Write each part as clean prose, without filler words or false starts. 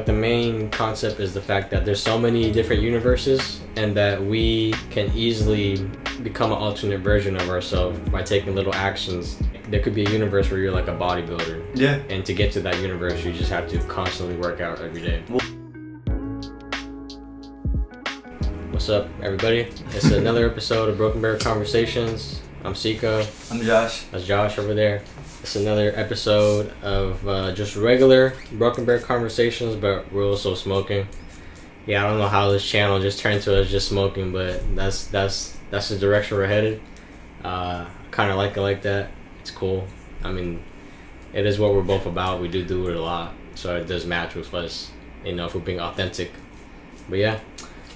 the main concept is the fact that there's so many different universes, and that we can easily become an alternate version of ourselves by taking little actions. There could be a universe where you're like a bodybuilder. Yeah. And to get to that universe, you just have to constantly work out every day. What's up, everybody? It's another episode of Broken Bear Conversations. I'm Sika. I'm Josh. That's Josh over there. It's another episode of just regular Broken Bear Conversations, but we're also smoking. Yeah, I don't know how this channel just turned to us just smoking, but that's the direction we're headed. Kind of like it like that. It's cool. I mean, it is what we're both about. We do it a lot, so it does match with us, you know, if we're being authentic. But yeah,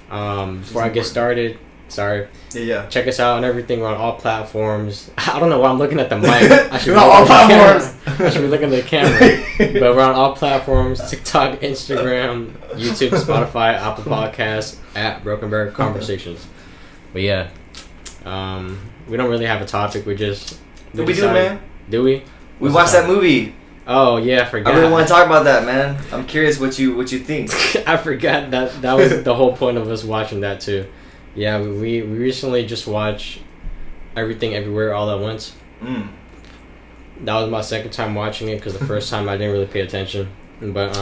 before I get started, sorry. Yeah. Check us out on everything. We're on all platforms. I don't know why I'm looking at the mic. I should be on all platforms. I should be looking at the camera. But we're on all platforms: TikTok, Instagram, YouTube, Spotify, Apple Podcasts, at Broken Bear Conversations. But yeah, we don't really have a topic. We just do, man. Do we? We watched that movie. Oh yeah, I forgot. I really want to talk about that, man. I'm curious what you think. I forgot that was the whole point of us watching that too. Yeah, we recently just watched Everything Everywhere All at Once. That was my second time watching it because the first time I didn't really pay attention. But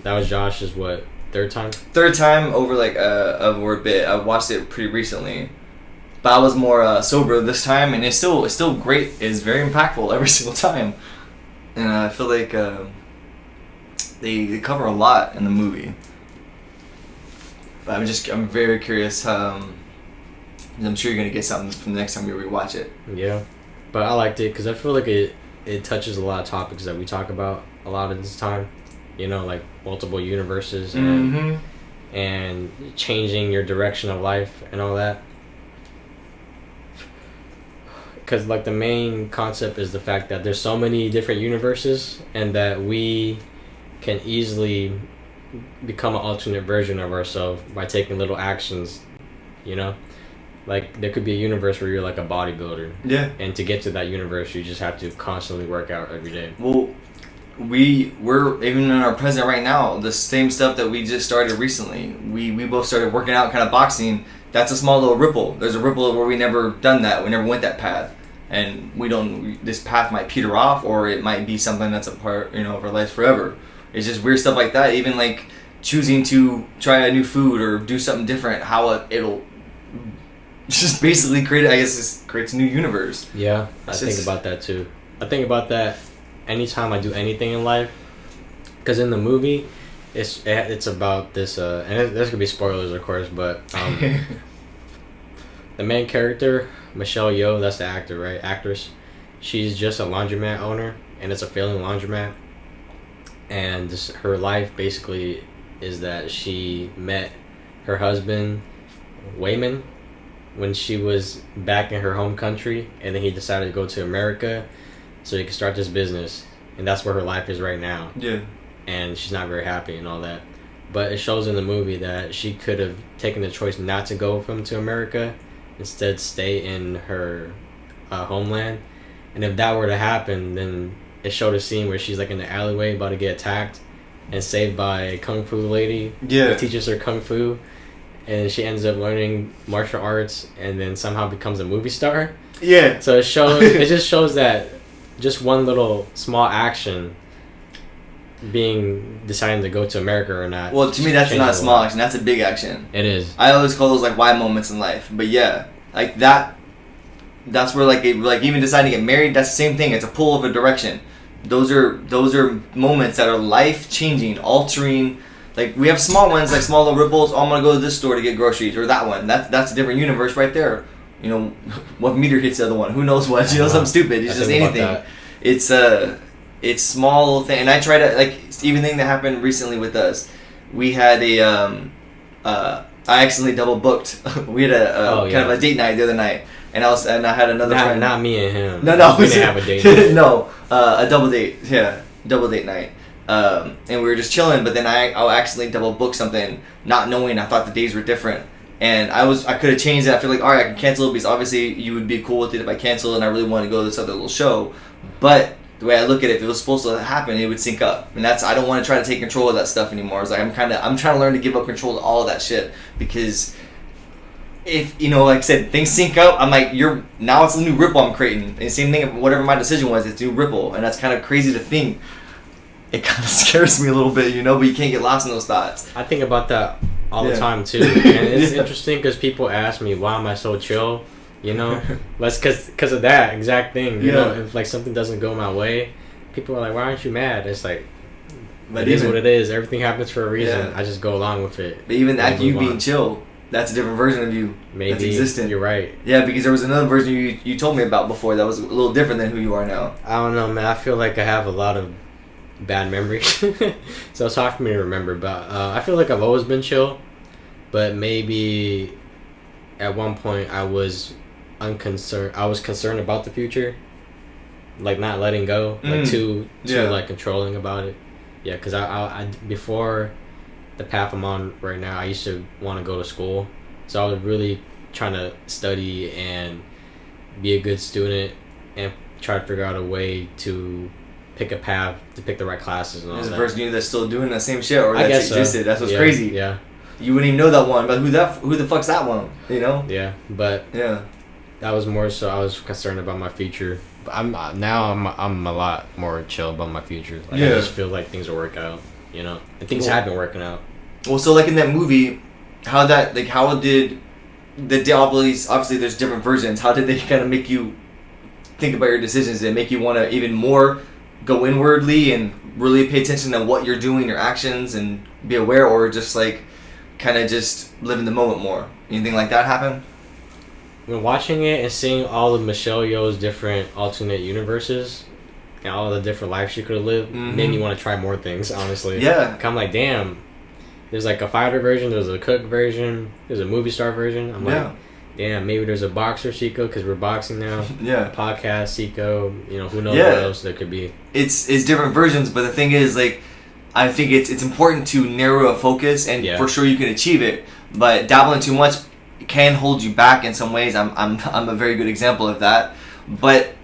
that was Josh's third time? Third time over over a bit. I watched it pretty recently. But I was more sober this time, and it's still great. It's very impactful every single time. And I feel like they cover a lot in the movie. But I'm very curious. I'm sure you're gonna get something from the next time you rewatch it. Yeah, but I liked it because I feel like it touches a lot of topics that we talk about a lot of this time. You know, like multiple universes and changing your direction of life and all that. Because like the main concept is the fact that there's so many different universes, and that we can easily become an alternate version of ourselves by taking little actions, you know. Like there could be a universe where you're like a bodybuilder. Yeah. And to get to that universe, you just have to constantly work out every day. Well, we're even in our present right now, the same stuff that we just started recently. We both started working out, kind of boxing. That's a small little ripple. There's a ripple where we never done that. We never went that path. And this path might peter off, or it might be something that's a part, of our lives forever. It's just weird stuff like that. Even like choosing to try a new food or do something different, how it'll just basically creates a new universe. Yeah, I think about that too. I think about that anytime I do anything in life, because in the movie, it's about this, and there's gonna be spoilers, of course, but the main character, Michelle Yeoh, that's the actor, right? Actress. She's just a laundromat owner, and it's a failing laundromat. And her life basically is that she met her husband, Wayman, when she was back in her home country, and then he decided to go to America so he could start this business. And that's where her life is right now. Yeah. And she's not very happy and all that. But it shows in the movie that she could have taken the choice not to go to America, instead stay in her homeland. And if that were to happen, then it showed a scene where she's like in the alleyway about to get attacked and saved by a kung fu lady. Yeah. Who teaches her kung fu. And she ends up learning martial arts and then somehow becomes a movie star. Yeah. So it just shows that just one little small action, deciding to go to America or not. Well, to me, that's not a small action. That's a big action. It is. I always call those like why moments in life. But yeah, like that. That's where like even deciding to get married. That's the same thing. It's a pull of a direction. Those are moments that are life changing, altering. Like we have small ones, like small little ripples. Oh, I'm gonna go to this store to get groceries, or that one. That's a different universe right there. What meter hits the other one? Who knows what? Something stupid. It's just anything. It's small little thing. And I try to even thing that happened recently with us. We had I accidentally double booked. We had kind of a date night the other night, and I had another friend. Not me and him. No, we didn't have a date night. No, a double date. Yeah, double date night. And we were just chilling, but then I'll accidentally double book something, not knowing. I thought the days were different, and I could have changed it. I feel like, all right, I can cancel it because obviously you would be cool with it if I cancel, and I really want to go to this other little show. But the way I look at it, if it was supposed to happen, it would sync up. And I don't want to try to take control of that stuff anymore. It's like I'm trying to learn to give up control of all of that shit, because if, like I said, things sync up, I'm like, now it's a new ripple I'm creating. And same thing, whatever my decision was, it's a new ripple. And that's kind of crazy to think. It kind of scares me a little bit, but you can't get lost in those thoughts. I think about that all the time too, and it's interesting because people ask me, why am I so chill? That's because of that exact thing. You know, if like something doesn't go my way, people are like, why aren't you mad? It's like, it is what it is. Everything happens for a reason. I just go along with it. But even that, you being chill, that's a different version of you. Maybe that's existent. You're right. Yeah, because there was another version you told me about before that was a little different than who you are now. I don't know, man. I feel like I have a lot of bad memories, so it's hard for me to remember. But I feel like I've always been chill, but maybe at one point I was unconcerned. I was concerned about the future, like not letting go, like too like controlling about it. Yeah, because I before the path I'm on right now, I used to want to go to school, so I was really trying to study and be a good student and try to figure out a way to pick a path, to pick the right classes and all that. There's a person you that's still doing the same shit, or I that's existed. So. That's what's crazy. Yeah. You wouldn't even know that one, but who the fuck's that one? Yeah, but that was more so I was concerned about my future. But I'm a lot more chill about my future. Like, I just feel like things will work out, and things have been working out. Well, so like in that movie, how did obviously there's different versions. How did they kind of make you think about your decisions? Did it make you want to even more go inwardly and really pay attention to what you're doing, your actions, and be aware, or just like kind of just live in the moment more? Anything like that happen? When watching it and seeing all of Michelle Yeoh's different alternate universes and all the different lives she could have lived, made me want to try more things, honestly. Yeah. I'm like, damn, there's like a fighter version, there's a cook version, there's a movie star version. I'm like, damn, maybe there's a boxer Seiko because we're boxing now. Yeah. Podcast Seiko, who knows what else there could be. It's different versions, but the thing is, like, I think it's important to narrow a focus, and for sure you can achieve it, but dabbling too much can hold you back in some ways. I'm a very good example of that, but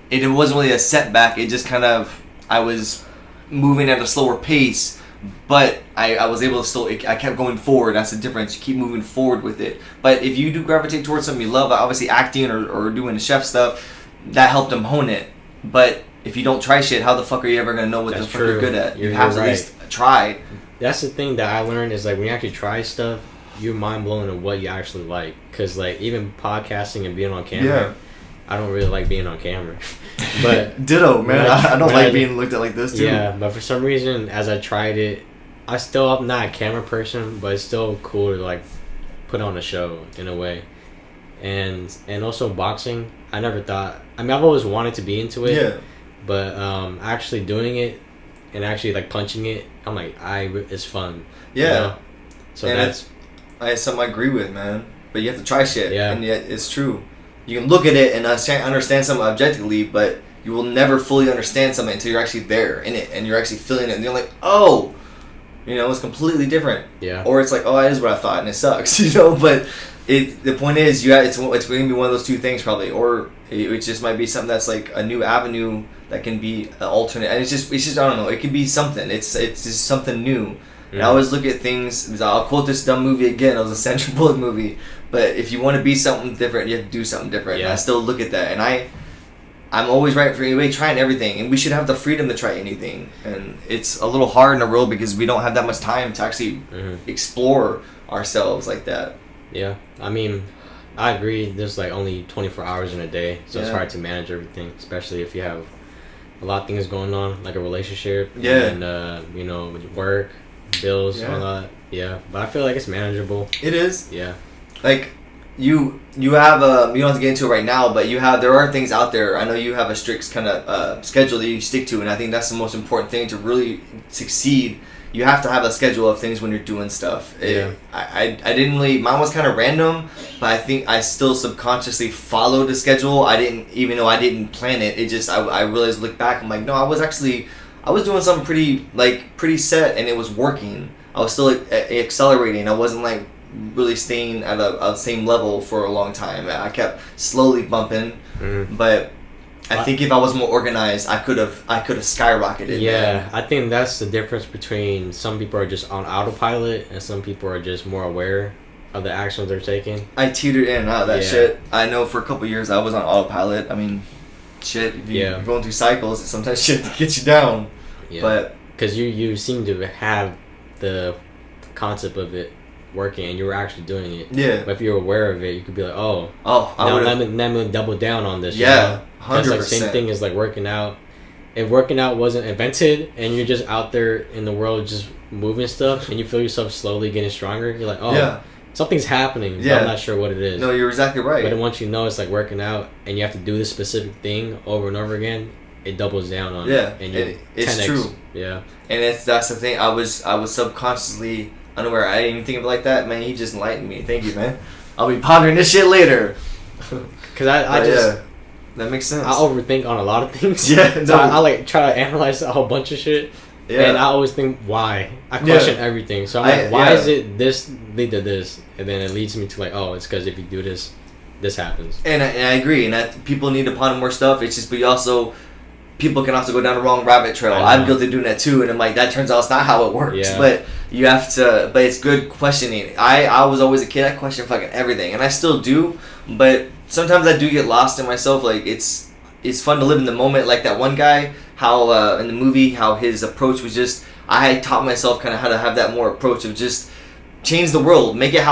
it wasn't really a setback. It just kind of, I was moving at a slower pace, but I was able to still, I kept going forward. That's the difference. You keep moving forward with it. But if you do gravitate towards something you love, obviously acting or doing the chef stuff, that helped them hone it. But if you don't try shit, how the fuck are you ever going to know what the fuck you're good at? You have to at least try. That's the thing that I learned is, like, when you actually try stuff, you're mind blown at what you actually like. Because, like, even podcasting and being on camera, I don't really like being on camera. But ditto, man. I don't like being looked at like this too. Yeah, but for some reason, as I tried it, I'm not a camera person, but it's still cool to like put on a show in a way. And also boxing, I never thought. I mean, I've always wanted to be into it. Yeah. But actually doing it and actually like punching it, I'm like, it's fun. Yeah. So and that's something I agree with, man. But you have to try shit. Yeah. And yet it's true. You can look at it and understand something objectively, but you will never fully understand something until you're actually there in it and you're actually feeling it, and you're like, oh, it's completely different. Yeah. Or it's like, oh, that is what I thought, and it sucks, But the point is, it's going to be one of those two things probably, or it just might be something that's like a new avenue that can be an alternate, and it's just I don't know. It could be something. It's just something new. And I always look at things. I'll quote this dumb movie again. It was a Sandra Bullock movie. But if you want to be something different, you have to do something different. Yeah. And I still look at that. And I'm always right for anybody trying everything. And we should have the freedom to try anything. And it's a little hard in the world because we don't have that much time to actually explore ourselves like that. Yeah. I mean, I agree. There's like only 24 hours in a day. So it's hard to manage everything, especially if you have a lot of things going on, like a relationship. Yeah. And, with work, bills, all that. Yeah. But I feel like it's manageable. It is. Yeah. Like, you have you don't have to get into it right now, but there are things out there. I know you have a strict kind of schedule that you stick to, and I think that's the most important thing to really succeed. You have to have a schedule of things when you're doing stuff. I didn't really, mine was kind of random, but I think I still subconsciously followed the schedule. Even though I didn't plan it, it just, I realized, look back, I'm like, no, I was doing something pretty set, and it was working. I was still accelerating. I wasn't like really staying at a same level for a long time. I kept slowly bumping, but I think if I was more organized, I could have skyrocketed. Yeah, man. I think that's the difference between some people are just on autopilot and some people are just more aware of the actions they're taking. I teetered in and out of that shit. I know for a couple years I was on autopilot. I mean, shit, if you're going through cycles, sometimes shit gets you down. Yeah. But because you seem to have the concept of it working and you were actually doing it. Yeah. But if you're aware of it, you could be like, oh, let me double down on this. Yeah, 100%. Like same thing as like working out. If working out wasn't invented and you're just out there in the world just moving stuff and you feel yourself slowly getting stronger, you're like, oh, something's happening. But I'm not sure what it is. No, you're exactly right. But then once you know it's like working out and you have to do this specific thing over and over again, it doubles down on it. And it's 10x. true. Yeah. And that's the thing. I was subconsciously unaware. I didn't even think of it like that. Man, he just enlightened me. Thank you, man. I'll be pondering this shit later. Because I just... that makes sense. I overthink on a lot of things. Yeah. So I like try to analyze a whole bunch of shit. Yeah. And I always think why. I question everything. So I'm like, why is it this lead to this? And then it leads me to like, oh, it's because if you do this, this happens. And I agree. And that people need to ponder more stuff. It's just, but you also... People can also go down the wrong rabbit trail. I'm guilty of doing that too, and I'm like, that turns out it's not how it works. Yeah. But you have to. But it's good questioning. I was always a kid. I question fucking everything, and I still do. But sometimes I do get lost in myself. Like it's fun to live in the moment. Like that one guy, how in the movie, how his approach was just. I taught myself kind of how to have that more approach of just change the world, make it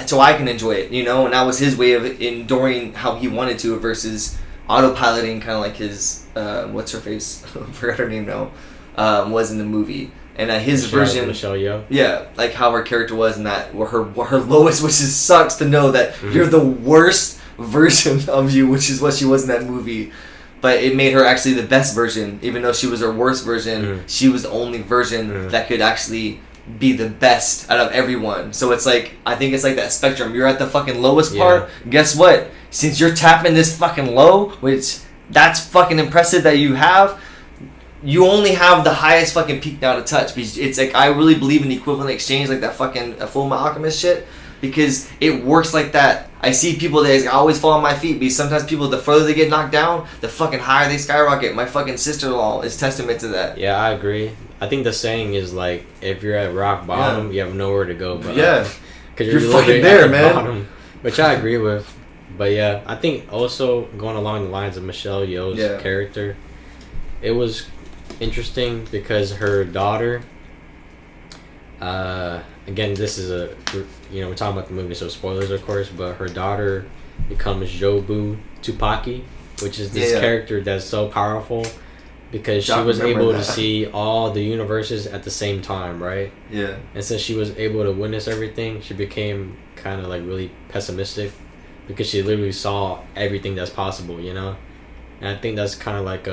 so I can enjoy it. You know, and that was his way of enduring how he wanted to versus autopiloting, kind of like his what's her face? I forgot her name now. Was in the movie, and his version. Michelle Yeoh. Yeah, like how her character was in that, where her lowest, which is sucks to know that you're the worst version of you, which is what she was in that movie. But it made her actually the best version, even though she was her worst version. She was the only version that could actually be the best out of everyone. So it's like, I think it's like that spectrum. You're at the fucking lowest part. Guess what? Since you're tapping this fucking low, which that's fucking impressive that you have, you only have the highest fucking peak now to touch. Because it's like, I really believe in the equivalent exchange, like that fucking Fullmetal Alchemist shit, because it works like that. I see people that always fall on my feet, because sometimes people, the further they get knocked down, the fucking higher they skyrocket. My fucking sister-in-law is testament to that. Yeah, I agree. I think the saying is like, if you're at rock bottom, you have nowhere to go. But because you're fucking there, man. Bottom, which I agree with. But yeah, I think also going along the lines of Michelle Yeoh's character, it was interesting because her daughter. Again, this is we're talking about the movie, so spoilers of course. But her daughter becomes Jobu Tupaki, which is this character that's so powerful. Because she was able to see all the universes at the same time, right? Yeah. And since she was able to witness everything, she became kind of like really pessimistic because she literally saw everything that's possible, you know? And I think that's kind of like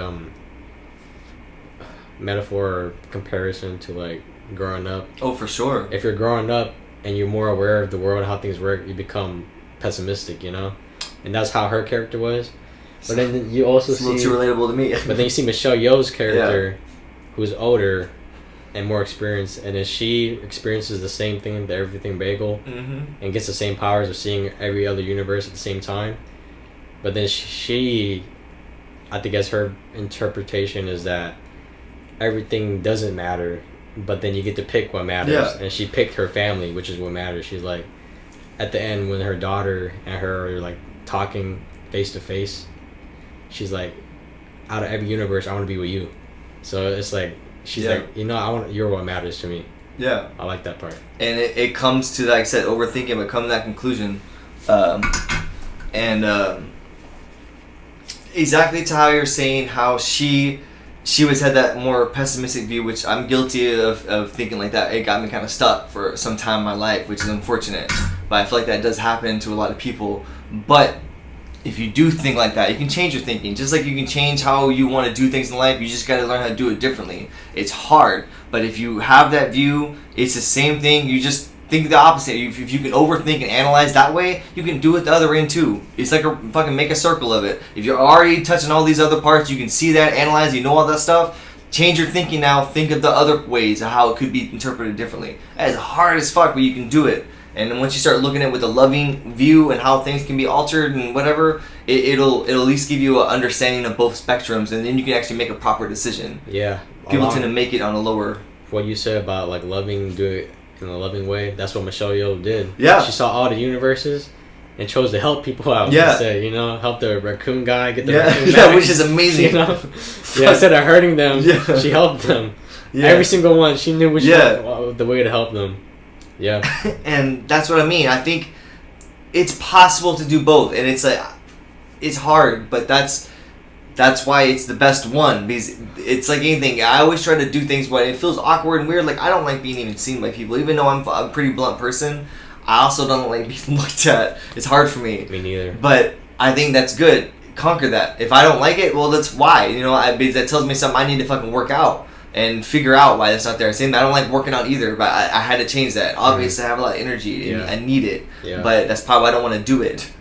metaphor or comparison to like growing up. Oh, for sure. If you're growing up and you're more aware of the world and how things work, you become pessimistic, you know? And that's how her character was. But then you also see... It's a little too relatable to me. But then you see Michelle Yeoh's character, who's older and more experienced, and then she experiences the same thing, the Everything Bagel, and gets the same powers of seeing every other universe at the same time. But then she I think as her interpretation is that everything doesn't matter, but then you get to pick what matters. Yeah. And she picked her family, which is what matters. She's like, at the end when her daughter and her are like talking face to face, she's like, out of every universe, I want to be with you. So it's like, she's like, you're what matters to me. Yeah. I like that part. And it comes to, like I said, overthinking, but come to that conclusion. Exactly to how you're saying how she was had that more pessimistic view, which I'm guilty of thinking like that. It got me kind of stuck for some time in my life, which is unfortunate. But I feel like that does happen to a lot of people. But if you do think like that, you can change your thinking. Just like you can change how you want to do things in life, you just got to learn how to do it differently. It's hard, but if you have that view, it's the same thing. You just think the opposite. If you can overthink and analyze that way, you can do it the other end too. It's like a fucking make a circle of it. If you're already touching all these other parts, you can see that, analyze, you know all that stuff. Change your thinking now. Think of the other ways of how it could be interpreted differently. That is hard as fuck, but you can do it. And then once you start looking at it with a loving view and how things can be altered and whatever, it'll at least give you an understanding of both spectrums, and then you can actually make a proper decision. Yeah. People tend to make it on a lower. What you said about like loving, do it in a loving way. That's what Michelle Yeoh did. Yeah. She saw all the universes and chose to help people out. Yeah. Instead, you know, help the raccoon guy get the Yeah, raccoon yeah, back. which is amazing. You know, yeah. Instead of hurting them, Yeah. she helped them. Yeah. Every single one, she knew which Yeah. one, the way to help them. Yeah. And that's what I mean. I think it's possible to do both, and it's like it's hard, but that's why it's the best one, because it's like anything. I always try to do things when it feels awkward and weird. Like I don't like being even seen by people, even though I'm a pretty blunt person. I also don't like being looked at. It's hard for me. Me neither. But I think that's good. Conquer that. If I don't like it, well, that's why. You know, because that tells me something I need to fucking work out and figure out why that's not there. Same, I don't like working out either, but I had to change that. Obviously, I have a lot of energy and Yeah. I need it. Yeah. But that's probably why I don't want to do it.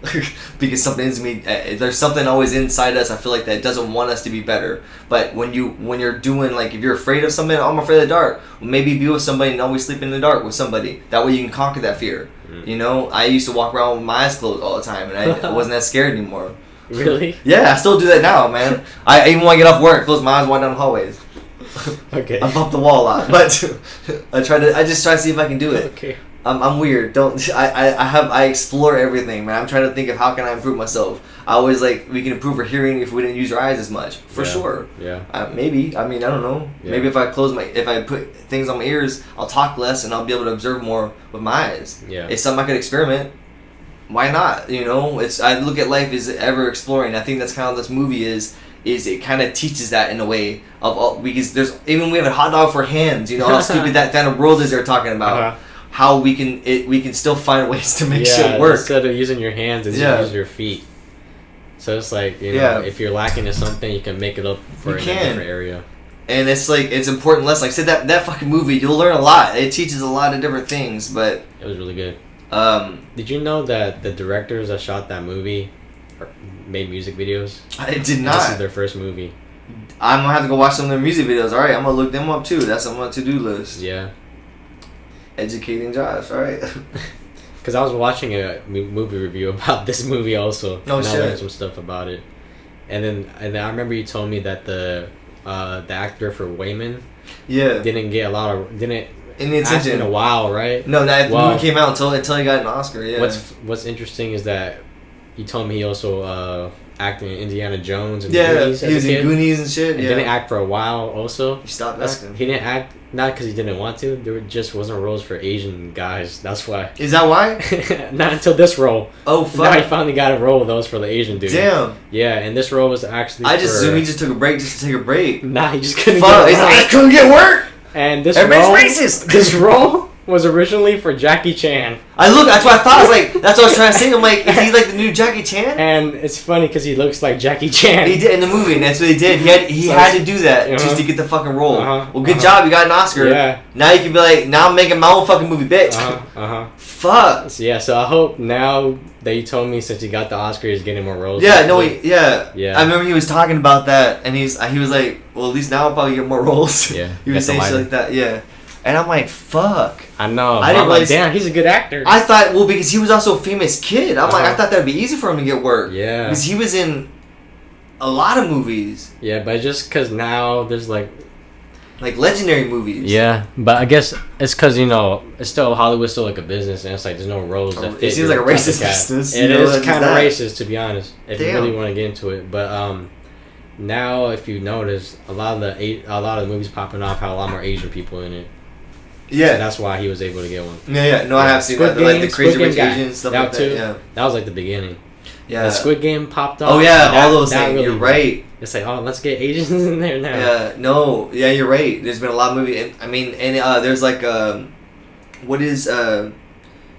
Because something's me. There's something always inside us. I feel like that doesn't want us to be better. But when you're doing, like, if you're afraid of something, I'm afraid of the dark. Well, maybe be with somebody and always sleep in the dark with somebody. That way you can conquer that fear. You know, I used to walk around with my eyes closed all the time, and I wasn't that scared anymore. Really? Yeah, I still do that now, man. I even when I get off work, close my eyes, walk down the hallways. Okay. I bump the wall a lot, but I just try to see if I can do it. Okay. I'm weird. I explore everything, man. I'm trying to think of how can I improve myself. I always like we can improve our hearing if we didn't use our eyes as much, for Yeah. sure. Yeah. Maybe. I mean, I don't know. Yeah. Maybe if I put things on my ears, I'll talk less and I'll be able to observe more with my eyes. Yeah. It's something I could experiment. Why not? You know, I look at life as ever exploring. I think that's kind of this movie is it kind of teaches that in a way of all, because we have a hot dog for hands. You know how stupid that kind of world is they're talking about. Uh-huh. How we can still find ways to make Yeah, shit work. instead of using your hands, it's Yeah. use your feet. So it's like, you know, Yeah. if you're lacking in something, you can make it up for You in a can. different area. And it's like it's important lesson. Like I said, that fucking movie, you'll learn a lot. It teaches a lot of different things, but It was really good. Did Did you know that the directors that shot that movie made music videos? I did This is not. their first movie. I'm gonna have to go watch some of their music videos. All right, I'm gonna look them up too. That's on my to-do list. Yeah. Educating Josh. All right. Because I was watching a movie review about this movie also. Oh, and I shit. learned some stuff about it. And then I remember you told me that the actor for Wayman Yeah. didn't get a lot of... Didn't In the act in a attention. while, right? No, that Wow. movie came out until he got an Oscar. Yeah. What's interesting is that you told me he also acted in Indiana Jones and yeah, Goonies as he was a in kid. Goonies and shit. And Yeah. didn't act for a while also. He stopped That's, acting. he didn't act, not because he didn't want to, there just wasn't roles for Asian guys. That's why. Is that why? Not until this role. Oh Now he fuck. finally got a role that was for the Asian dude. Damn. Yeah, and this role was actually I just for... assumed he just took a break just to take a break. Nah, he just couldn't Fuck. get He's a like, role. I couldn't get work. And this Everybody's role... racist. This role was originally for Jackie Chan. That's what I thought. I was like, that's what I was trying to say. I'm like, is he like the new Jackie Chan? And it's funny because he looks like Jackie Chan. He did in the movie, and that's what he did. He So had to do that just uh-huh. to get the fucking role. Uh-huh. Well, good Uh-huh. job, you got an Oscar. Yeah. Now you can be like, now I'm making my own fucking movie, bitch. Uh-huh. Fuck. So, yeah, so I hope now that you told me since he got the Oscar, he's getting more roles. Yeah, no, yeah. Yeah. I remember he was talking about that, and he was like, well, at least now I'll probably get more roles. Yeah, he was get the saying shit lighting. like that. Yeah. And I'm like, fuck. I know. I didn't I'm like, realize- damn, he's a good actor. I thought, well, because he was also a famous kid. I'm like, I Uh-huh. thought that'd be easy for him to get work. Yeah. Because he was in a lot of movies, Yeah, but just because now there's like... like legendary movies. Yeah, but I guess it's because, you know, it's still, Hollywood's still like a business, and it's like there's no roles that It fit. seems your like a racist type of cast. business, It you know, is that's kind of that. racist, to be honest, if you Damn. really want to get into it. But now, if you notice, a lot of the movies popping off have a lot more Asian people in it. So Yeah. that's why he was able to get one. Yeah. No, I have seen Squid that. Like Game- the Crazy Squid Rich Game guy. Asians, stuff That like that. too. Yeah. That was like the beginning. Yeah. The Squid Game popped off. Oh yeah, that- all those that things. really- You're right. It's like, oh, let's get Asians in there now. Yeah. No. Yeah, you're right. There's been a lot of movies. And, I mean, and there's like what is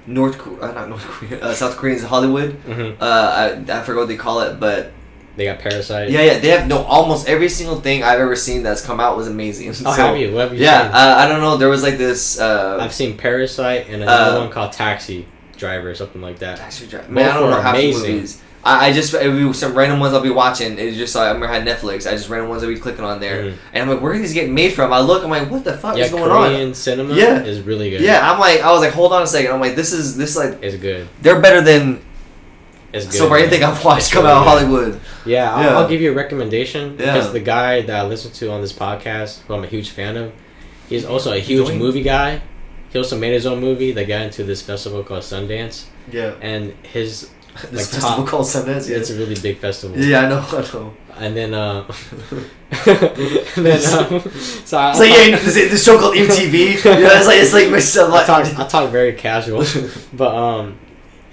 North Korea? Not North Korea. South Koreans in Hollywood. Mm-hmm. I forgot what they call it, but They got Parasite. yeah. They have almost every single thing I've ever seen that's come out was amazing. Oh, So, have you? What have you Yeah. seen? I don't know. There was like this. I've seen Parasite and another uh, one called Taxi Driver or something like that. Taxi Driver. Both Man, I don't were know half the amazing. movies. I just some random ones I'll be watching. It's just I remember I had Netflix. I just random ones I'll be clicking on there, and I'm like, where are these getting made from? I look, I'm like, what the fuck is going on? Korean cinema is really good. Yeah, I was like, hold on a second. I'm like, this like it's good. They're better than it's good, so far anything I've watched come out of Hollywood. Yeah, I'll give you a recommendation because the guy that I listen to on this podcast, who I'm a huge fan of, he's also a huge movie guy. He also made his own movie that got into this festival called Sundance. Yeah, and his this festival called Sundance. Yeah. It's a really big festival. Yeah, I know. And then, so it's like this show called MTV. Yeah, it's like I talk very casual, but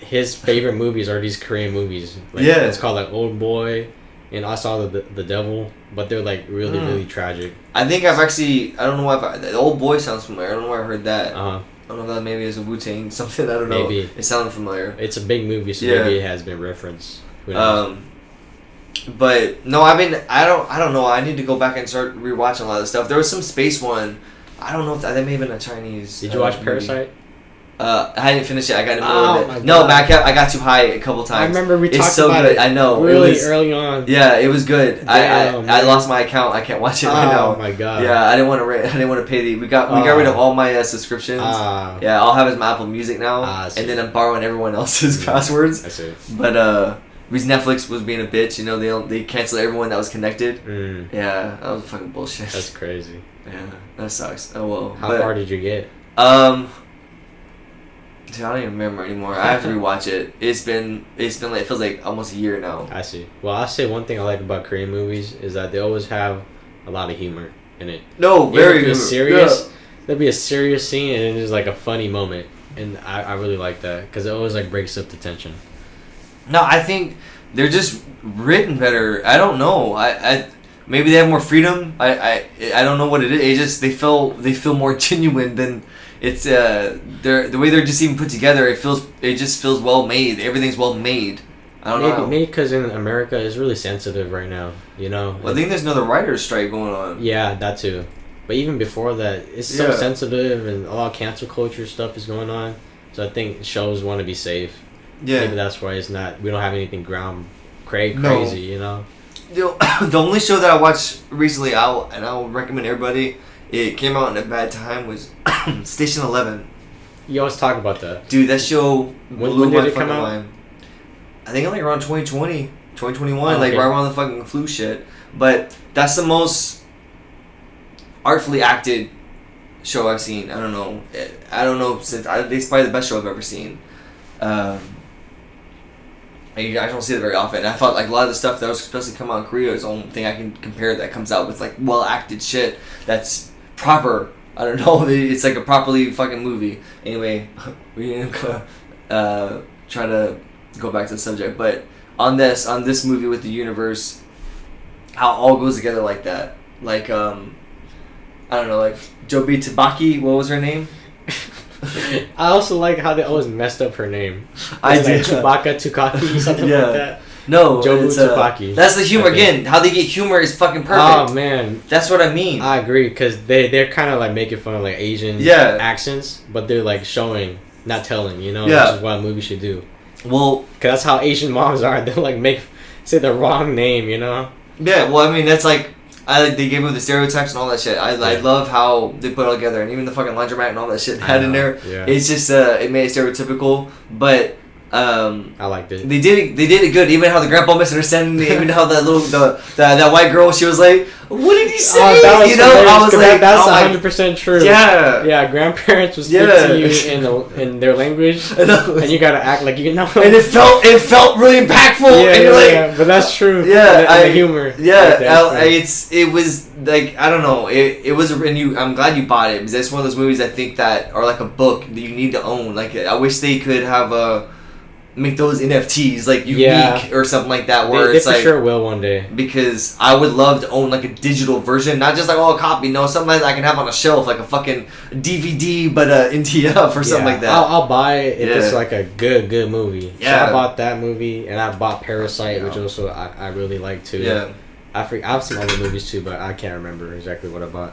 his favorite movies are these Korean movies. Like, it's called like Old Boy, and I saw the Devil, but they're like really really tragic. I think I've actually I don't know why the Old Boy sounds familiar. I don't know where I heard that. I don't know if that maybe is a Wu-Tang something. I don't know. Maybe it sounded familiar. It's a big movie, so maybe it has been referenced. But no, I don't know. I need to go back and start rewatching a lot of the stuff. There was some space one. I don't know if that may have been a Chinese. Did you watch Parasite? I didn't finish it. I got in the middle of it. No, I got too high a couple times. I remember we talked so about good. it. I know. Really early on. Yeah, it was good. I lost my account. I can't watch it right now. Oh my god. Yeah, I didn't want to pay the. We got rid of all my subscriptions. Yeah, all I have is my Apple Music now, and then I'm borrowing everyone else's passwords. I see. But because Netflix was being a bitch, you know, they canceled everyone that was connected. Yeah, that was fucking bullshit. That's crazy. Yeah, that sucks. Oh well. How far did you get? Dude, I don't even remember anymore. I have to rewatch it. It's been like it feels like almost a year now. I see. Well, I'll say one thing I like about Korean movies is that they always have a lot of humor in it. No, very serious. Yeah. There'll be a serious scene and then there's like a funny moment, and I really like that because it always like breaks up the tension. No, I think they're just written better. I don't know. I maybe they have more freedom. I don't know what it is. It just they feel more genuine than. It's the way they're just even put together. It just feels well made. Everything's well made. I don't know. Maybe because in America it's really sensitive right now. You know. Well, I think there's another writer's strike going on. Yeah, that too. But even before that, it's so sensitive and a lot of cancel culture stuff is going on. So I think shows want to be safe. Yeah. Maybe that's why it's not. We don't have anything crazy. You know. The only show that I watched recently, I'll recommend everybody. It came out in a bad time was Station 11. You always talk about that. Dude, that show blew my fucking mind. I think like around 2020, 2021, like right around the fucking flu shit. But that's the most artfully acted show I've seen. I don't know. It's probably the best show I've ever seen. I don't see it very often. And I thought like a lot of the stuff that was supposed to come out in Korea is the only thing I can compare that comes out with like well acted shit that's proper. I don't know. It's like a properly fucking movie. Anyway, we didn't try to go back to the subject, but on this movie with the universe, how it all goes together like that. Like I don't know, like Joby Tabaki. What was her name? I also like how they always messed up her name. I did. Like Chewbacca Tukaki, something like that. No, Jobu Tupaki. That's the humor again. How they get humor is fucking perfect. Oh man, that's what I mean. I agree because they're kind of like making fun of like Asian accents, but they're like showing, not telling. You know, which is what a movie should do. Well, because that's how Asian moms are. They'll like say the wrong name. You know. Yeah. Well, I mean that's like. They gave them the stereotypes and all that shit. I love how they put it all together, and even the fucking laundromat and all that shit they had in there. Yeah. It's just it made it stereotypical, but I liked it. They did it good. Even how the grandpa misunderstanding, even how that little that white girl, she was like, "What did he say?" I was like, "That's 100% true." Yeah, yeah. Grandparents will speak to you in their language, and you gotta act like you know. And it felt really impactful. Yeah, but that's true. Yeah, the humor. Yeah, it was like I don't know. It was I'm glad you bought it because it's one of those movies I think that are like a book that you need to own. Like I wish they could have make those NFTs like unique or something like that. Where it's they for sure will one day. Because I would love to own like a digital version, not just like a copy. No, something that I can have on a shelf, like a fucking DVD, but NTF or something like that. I'll buy it if it's like a good movie. Yeah, so I bought that movie and I bought Parasite, which also I really like too. Yeah, I've seen other movies too, but I can't remember exactly what I bought.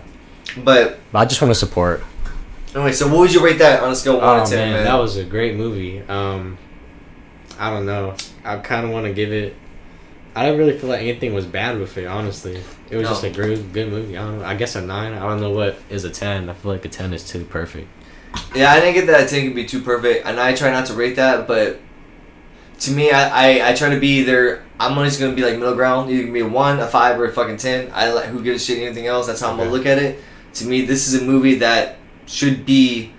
But I just want to support. Anyway, so what would you rate that on a scale of 1 to 10? Man, that was a great movie. I don't know. I kind of want to give it. I don't really feel like anything was bad with it. Honestly, it was just a good movie. I don't know. I guess a 9. I don't know what is a 10. I feel like a 10 is too perfect. Yeah, I didn't get that a 10 could be too perfect, and I try not to rate that, but to me, I try to be either. I'm just gonna be like middle ground. Either gonna be a 1, a 5, or a fucking 10. I like who gives a shit anything else. That's how I'm gonna look at it. To me, this is a movie that should be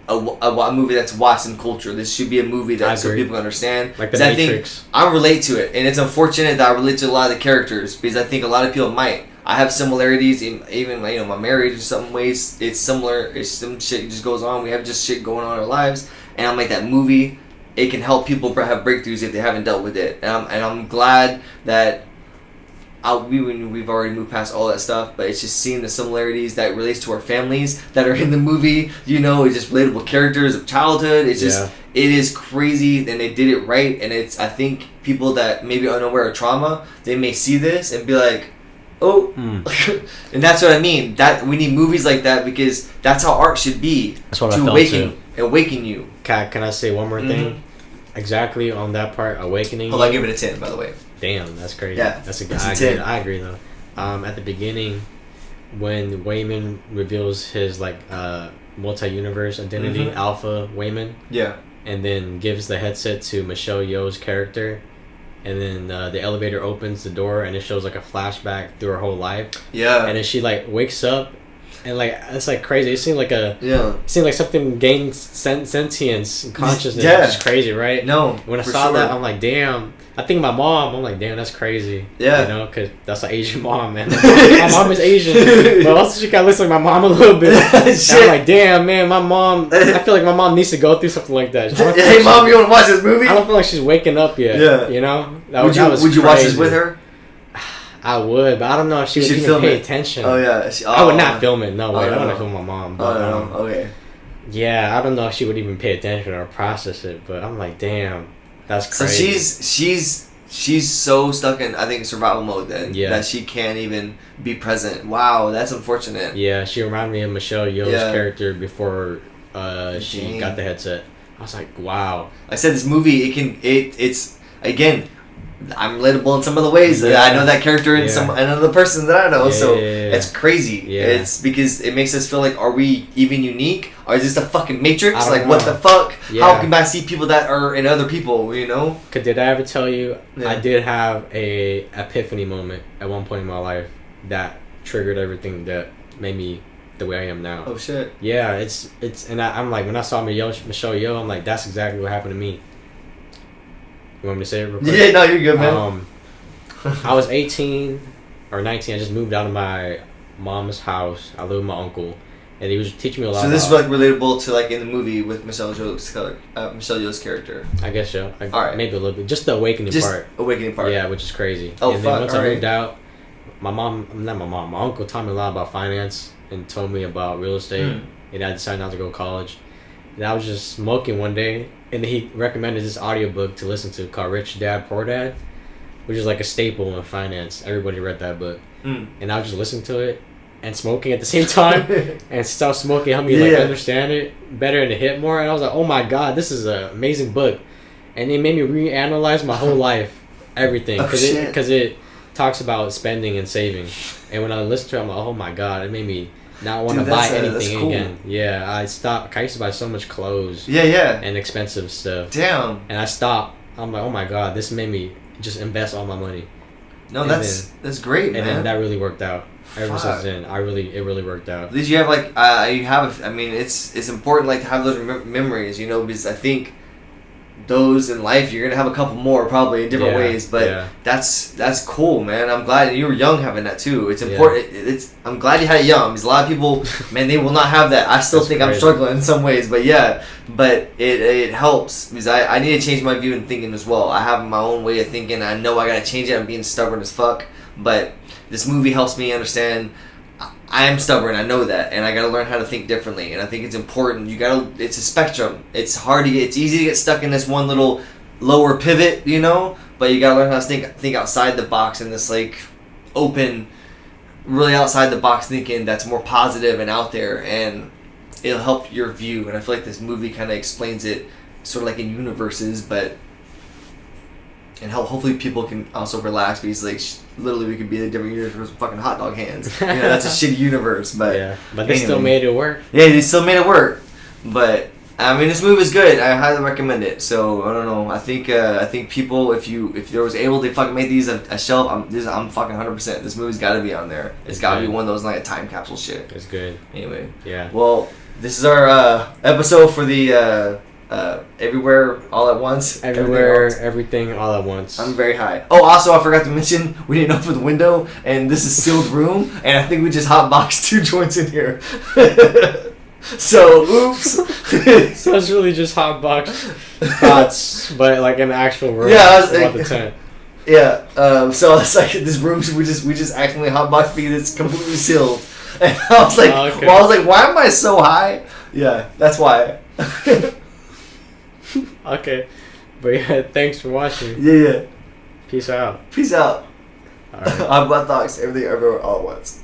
a movie that's watched in culture. This should be a movie that so people understand. Like the Matrix. I relate to it, and it's unfortunate that I relate to a lot of the characters because I think a lot of people might. I have similarities, even my marriage in some ways. It's similar. It's some shit just goes on. We have just shit going on in our lives, and I'm like that movie. It can help people have breakthroughs if they haven't dealt with it, and I'm glad that. We've already moved past all that stuff, but it's just seeing the similarities that relates to our families that are in the movie. It's just relatable characters of childhood. It's just it is crazy, and they did it right. And it's I think people that maybe are unaware of trauma, they may see this and be like, oh, and that's what I mean. That we need movies like that because that's how art should be. That's what I felt too. Awaken you. Can I say one more thing? Exactly on that part, awakening. I give it a 10, by the way. Damn, that's crazy. Yeah, that's a good. I agree though. At the beginning, when Wayman reveals his multi-universe identity, Alpha Wayman. Yeah. And then gives the headset to Michelle Yeoh's character, and then the elevator opens the door and it shows like a flashback through her whole life. Yeah. And then she wakes up. And it's crazy. It seemed like It seemed like something gained sentience and consciousness. Yeah. Which is crazy, right? No. When I saw that, I'm like, damn. I think my mom. I'm like, damn, that's crazy. Yeah. Because that's an Asian mom, man. My mom is Asian, but also she kind of looks like my mom a little bit. I'm like, damn, man, my mom. I feel like my mom needs to go through something like that. Hey, mom, you want to watch this movie? I don't feel like she's waking up yet. Yeah. Would you watch this with her? I would, but I don't know if she would even pay attention. Oh, yeah. I would not film it. No way. I don't want to film my mom. But, okay. Yeah, I don't know if she would even pay attention or process it, but I'm like, damn, that's crazy. So she's so stuck in, I think, survival mode then that she can't even be present. Wow, that's unfortunate. Yeah, she reminded me of Michelle Yeoh's character before she got the headset. I was like, wow. I said this movie, it's again. I'm relatable in some of the ways. Yeah. I know that character and another person that I know, it's crazy. Yeah. It's because it makes us feel like, are we even unique? Or is this a fucking Matrix? Like, what the fuck? Yeah. How can I see people that are in other people, Cause did I ever tell you, I did have a epiphany moment at one point in my life that triggered everything that made me the way I am now. Oh, shit. Yeah, and I'm like, when I saw Michelle Yeoh, I'm like, that's exactly what happened to me. You want me to say it real quick? Yeah, no, you're good, man. I was 18 or 19. I just moved out of my mom's house. I lived with my uncle, and he was teaching me a lot. So this is relatable to in the movie with Michelle Yeoh's character. I guess so. All right, maybe a little bit. Just the awakening part. Yeah, which is crazy. Oh, and then once I moved out, my uncle taught me a lot about finance and told me about real estate. And I decided not to go to college. And I was just smoking one day, and he recommended this audiobook to listen to called Rich Dad Poor Dad, which is like a staple in finance. Everybody read that book. And I was just listening to it and smoking at the same time. And since I was smoking, it helped me understand it better and to hit more. And I was like, oh my God, this is an amazing book. And it made me reanalyze my whole life, everything. Because it talks about spending and saving. And when I listened to it, I'm like, oh my God, it made me not want to buy anything again. Yeah, I used to buy so much clothes. And expensive stuff. Damn. And I stopped. I'm like, oh my God, this made me just invest all my money. No, that's great, man. And then that really worked out. Ever since then, it really worked out. At least you have it's important to have those memories, because I think those in life you're gonna have a couple more probably in different ways, but that's cool, man. I'm glad you were young having that too. It's important. I'm glad you had it young because a lot of people, man, they will not have that. I still think crazy. I'm struggling in some ways, but it helps because I need to change my view and thinking as well. I have my own way of thinking. I know I gotta change it. I'm being stubborn as fuck, but this movie helps me understand. I am stubborn, I know that, and I gotta learn how to think differently. And I think it's important. It's a spectrum. It's it's easy to get stuck in this one little lower pivot, But you gotta learn how to think outside the box in this open, really outside the box thinking that's more positive and out there, and it'll help your view. And I feel like this movie kind of explains it, sort of like in universes, but and hopefully people can also relax because like literally we could be in a different universe with fucking hot dog hands. That's a shitty universe, but yeah, but they still made it work. Yeah, they still made it work. But I mean, this movie is good. I highly recommend it. So I don't know. I think people, if there was able to fucking make these a shelf, I'm fucking 100%. This movie's got to be on there. It's got to be one of those like a time capsule shit. It's good. Anyway. Yeah. Well, this is our episode for the Everywhere All at Once. Everything all at once. I'm very high. Oh, also I forgot to mention we didn't open the window, and this is sealed room, and I think we just hotboxed 2 joints in here. So, oops. So it's really just hot box thoughts, but like an actual room. Yeah, about the tent. Yeah. So it's like this room we just accidentally hotboxed because it's completely sealed. And I was like, okay. why am I so high? Yeah, that's why. Okay, but yeah, thanks for watching. Yeah. Peace out. Peace out. All right. I'm Butt Thoughts. Everything everywhere all at once.